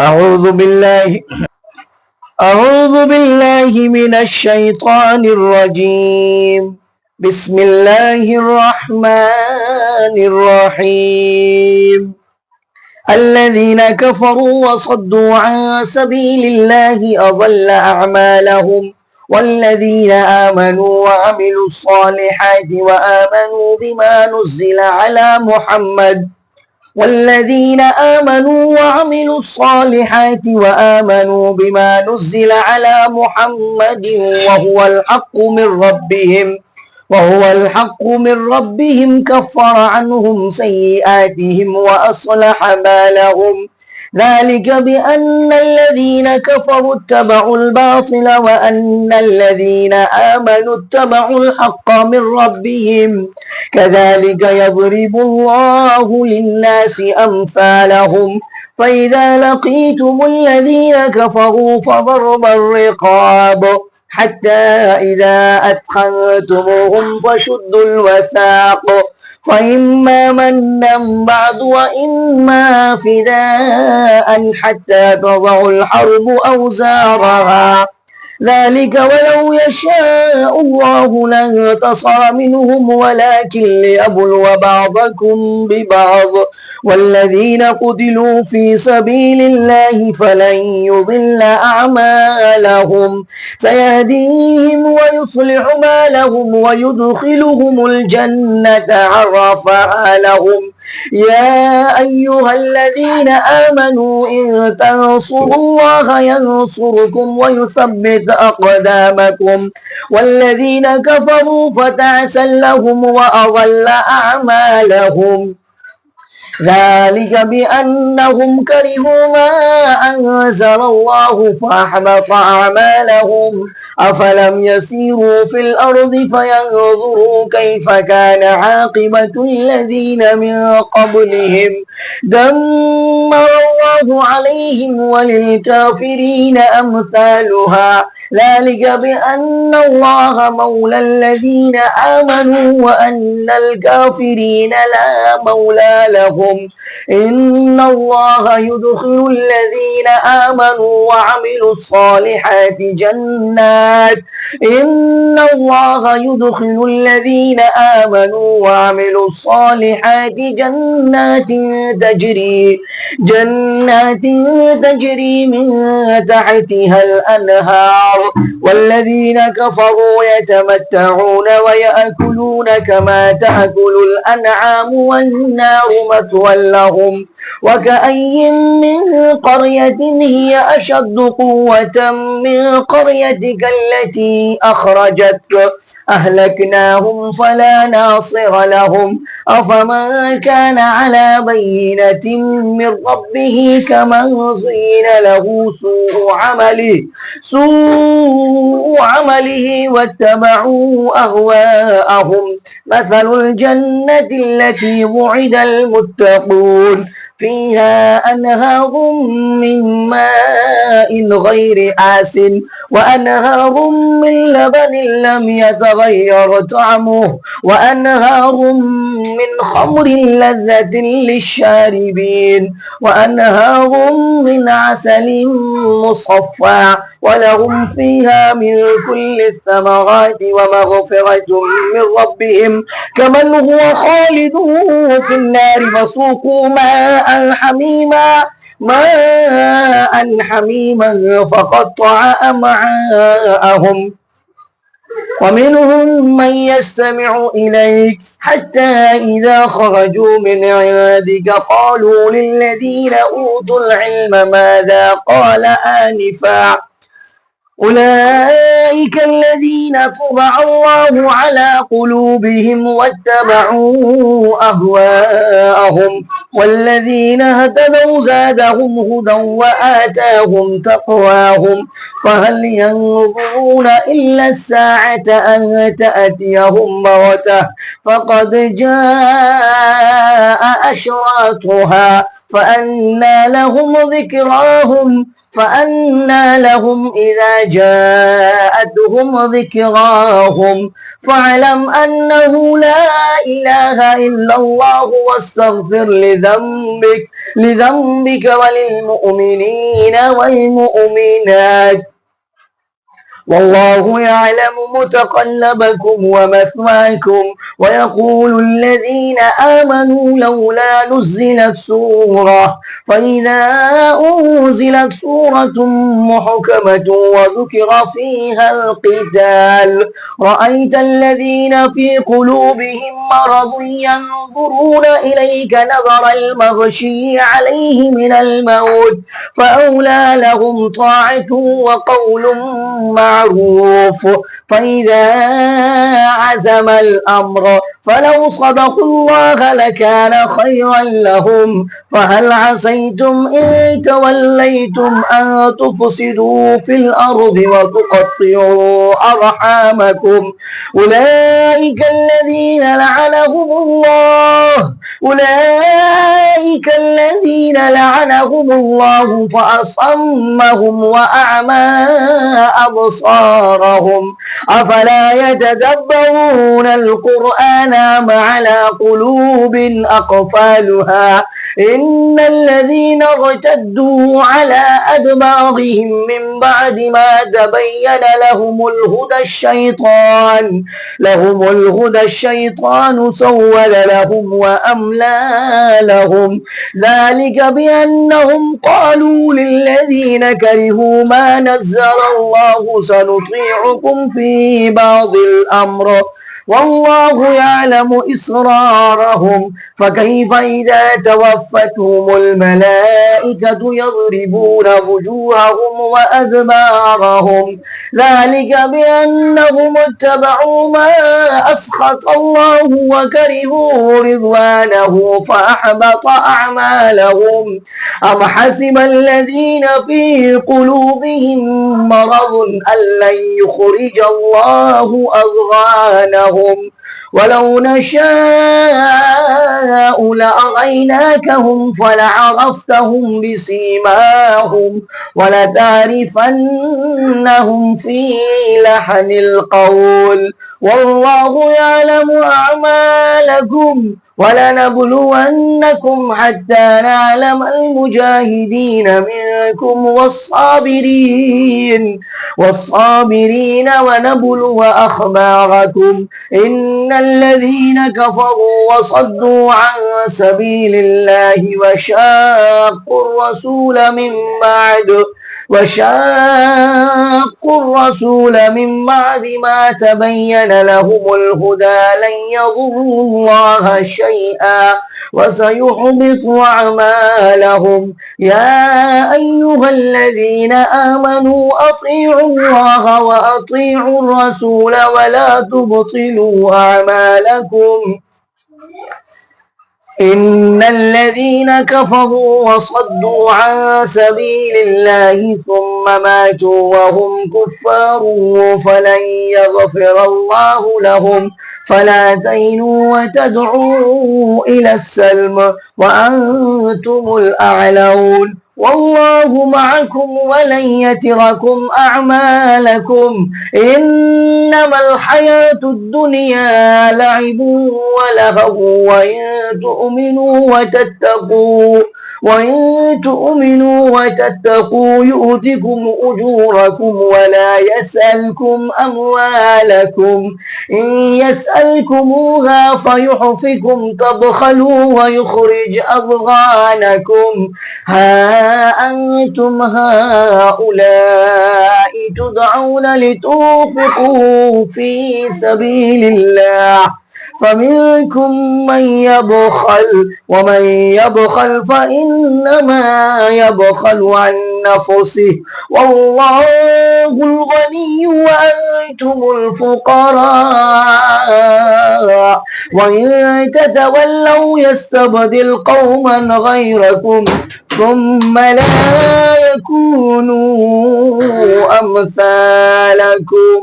أعوذ بالله أعوذ بالله من الشيطان الرجيم. بسم الله الرحمن الرحيم. الذين كفروا وصدوا عن سبيل الله أضل أعمالهم والذين آمنوا وعملوا الصالحات وآمنوا بما نزل على محمد والذين آمنوا وعملوا الصالحات وآمنوا بما نزل على محمد وهو الحق من ربهم كفر عنهم سيئاتهم وأصلح بالهم ذلك بأن الذين كفروا اتبعوا الباطل وأن الذين آمنوا اتبعوا الحق من ربهم كذلك يضرب الله للناس أمثالهم فإذا لقيتم الذين كفروا فضرب الرقاب حتى إذا أثخنتموهم فشدوا الوثاق فإما منا بعد وإما فداء حتى تضع الحرب أوزارها ذلك ولو يشاء الله لانتصر منهم ولكن ليبلو بعضكم ببعض والذين قتلوا في سبيل الله فلن يضل أعمالهم سيهديهم ويصلح بالهم ويدخلهم الجنة عرفها لهم يا أيها الذين آمنوا إن تنصروا الله ينصركم ويثبت أقدامكم والذين كفروا فتعسا لهم وأضل أعمالهم ذلك بأنهم كرهوا ما أنزل الله فأحبط أعمالهم أفلم يسيروا في الأرض فينظروا كيف كان عاقبة الذين من قبلهم دمر الله عليهم وللكافرين أمثالها ذلك بأن الله مولى الذين آمنوا وأن الكافرين لا مولى لهم إن الله يدخل الذين آمنوا وعملوا الصالحات جنات إن الله يدخل الذين آمنوا وعملوا الصالحات جنات تجري من تحتها الأنهار والذين كفروا يتمتعون ويأكلون كما تأكل الأنعام والنار مثوى لهم وكأي من قرية هي أشد قوة من قريتك التي أخرجتك أهلكناهم فلا ناصر لهم أفمن كان على بينة من ربه كمن زين له سوء عمله واتبعوا أهواءهم مثل الجنة التي وعد المتقون فيها أنهار من ماء غير آسن وأنهار من لبن لم يتغير طعمه وأنهار من خمر لذة للشاربين وأنهار من عسل مصفى ولهم فيها من كل الثمرات ومغفرة من ربهم كمن هو خالد في النار فسوقوا ماء حميما فقطع أمعاءهم ومنهم من يستمع إليك حتى إذا خرجوا من عندك قالوا للذين أوتوا العلم ماذا قال آنفا أولئك الذين طبع الله على قلوبهم واتبعوا أهواءهم والذين اهتدوا زادهم هدى وآتاهم تقواهم فهل ينظرون إلا الساعة أن تأتيهم بغتة فقد جاء أشراطها فأنى لهم إذا جاءتهم ذكراهم فاعلم أنه لا إله إلا الله واستغفر لذنبك وللمؤمنين والمؤمنات والله يعلم متقلبكم ومثواكم. ويقول الذين آمنوا لولا نزلت سورة فإذا أنزلت سورة محكمة وذكر فيها القتال رأيت الذين في قلوبهم مرض ينظرون إليك نظر المغشي عليه من الموت فأولى لهم طاعة وقول معروف. فإذا عزم الأمر فلو صدقوا الله لكان خيرا لهم فهل عسيتم إن توليتم أن تفسدوا في الأرض وتقطعوا أرحامكم أولئك الذين لعنهم الله فأصمهم وأعمى أبصارهم أفلا يتدبرون القرآن أم على قلوب أقفالها إن الذين ارتدوا على أدبارهم من بعد ما تبين لهم الهدى الشيطان سول لهم وأملى لهم ذلك بأنهم قالوا للذين كرهوا ما نزل الله سنطيعكم في بعض الأمر والله يعلم إسرارهم فكيف إذا توفتهم الملائكة يضربون وجوههم وأدبارهم ذلك بأنهم اتبعوا ما أسخط الله وكرهوا رضوانه فأحبط أعمالهم أم حسب الذين في قلوبهم مرض أن لن يخرج الله أضغانهم ولو نشاء لأريناكهم فلعرفتهم بسيماهم ولتعرفنهم في لحن القول والله يعلم أعمالكم ولنبلونكم حتى نعلم المجاهدين منكم والصابرين ونبلو أخباركم إن الذين كفروا وصدوا عن سبيل الله وشاقوا الرسول من بعد ما تبين لهم الهدى لن يضروا الله شيئا وسيحبط أعمالهم يا أيها الذين آمنوا أطيعوا الله وأطيعوا الرسول ولا تبطلوا أعمالكم إن الذين كفروا وصدوا عن سبيل الله ثم ماتوا وهم كفار فلن يغفر الله لهم فلا تهنوا وتدعوا إلى السلم وأنتم الأعلون والله معكم ولن يتركم أعمالكم إنما الحياة الدنيا لعب ولهو وإن تؤمنوا وتتقوا يؤتكم أجوركم ولا يسألكم أموالكم إن يسألكموها فيحفكم تبخلوا ويخرج أضغانكم ها أنتم هؤلاء تدعون لتنفقوا في سبيل الله فمنكم من يبخل ومن يبخل فإنما يبخل عن نفسه والله الغني وأنتم الفقراء وإن تتولوا يستبدل قوما غيركم ثم لا يكونوا أمثالكم.